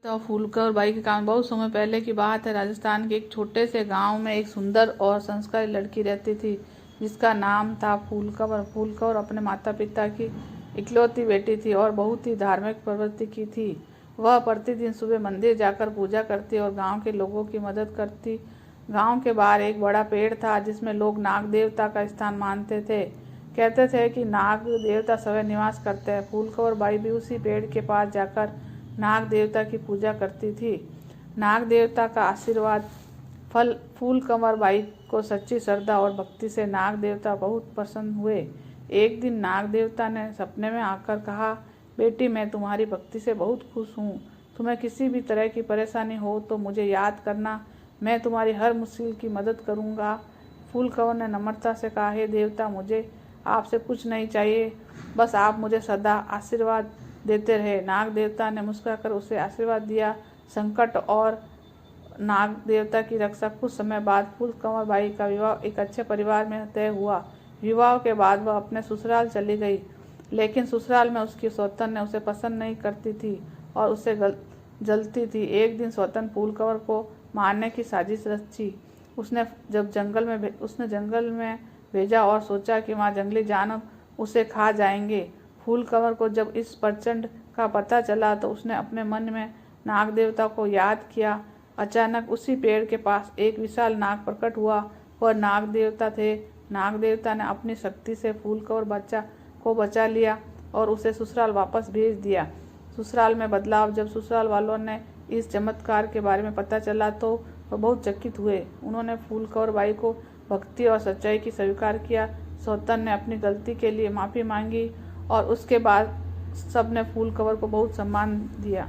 तो फूलकर बाई के काम बहुत समय पहले की बात है। राजस्थान के एक छोटे से गांव में एक सुंदर और संस्कारी लड़की रहती थी जिसका नाम था फूलकवर। फूलकवर अपने माता पिता की इकलौती बेटी थी और बहुत ही धार्मिक प्रवृत्ति की थी। वह प्रतिदिन सुबह मंदिर जाकर पूजा करती और गांव के लोगों की मदद करती। गांव के बाहर एक बड़ा पेड़ था जिसमें लोग नाग देवता का स्थान मानते थे। कहते थे कि नाग देवता स्वयं निवास करते हैं। फूलकवर बाई भी उसी पेड़ के पास जाकर नाग देवता की पूजा करती थी। नाग देवता का आशीर्वाद फूलकवर बाई को सच्ची श्रद्धा और भक्ति से नाग देवता बहुत प्रसन्न हुए। एक दिन नाग देवता ने सपने में आकर कहा, बेटी मैं तुम्हारी भक्ति से बहुत खुश हूँ। तुम्हें किसी भी तरह की परेशानी हो तो मुझे याद करना, मैं तुम्हारी हर मुश्किल की मदद करूँगा। फूलकवर ने नम्रता से कहा, हे देवता, मुझे आपसे कुछ नहीं चाहिए, बस आप मुझे सदा आशीर्वाद देते रहे। नाग देवता ने मुस्कुराकर उसे आशीर्वाद दिया। संकट और नाग देवता की रक्षा। कुछ समय बाद फूलकवर बाई का विवाह एक अच्छे परिवार में तय हुआ। विवाह के बाद वह अपने ससुराल चली गई, लेकिन ससुराल में उसकी सौतन ने उसे पसंद नहीं करती थी और उससे जलती थी। एक दिन सौतन फूलकवर को मारने की साजिश रची। उसने जंगल में भेजा और सोचा कि वहाँ जंगली जानवर उसे खा जाएंगे। फूलकवर को जब इस प्रचंड का पता चला तो उसने अपने मन में नाग देवता को याद किया। अचानक उसी पेड़ के पास एक विशाल नाग प्रकट हुआ। वह नाग देवता थे। नाग देवता ने अपनी शक्ति से फूलकवर को बचा लिया और उसे ससुराल वापस भेज दिया। ससुराल में बदलाव। जब ससुराल वालों ने इस चमत्कार के बारे में पता चला तो वह बहुत चकित हुए। उन्होंने फूलकवर बाई को भक्ति और सच्चाई की स्वीकार किया। सौतन ने अपनी गलती के लिए माफ़ी मांगी और उसके बाद सबने फूलकवर को बहुत सम्मान दिया।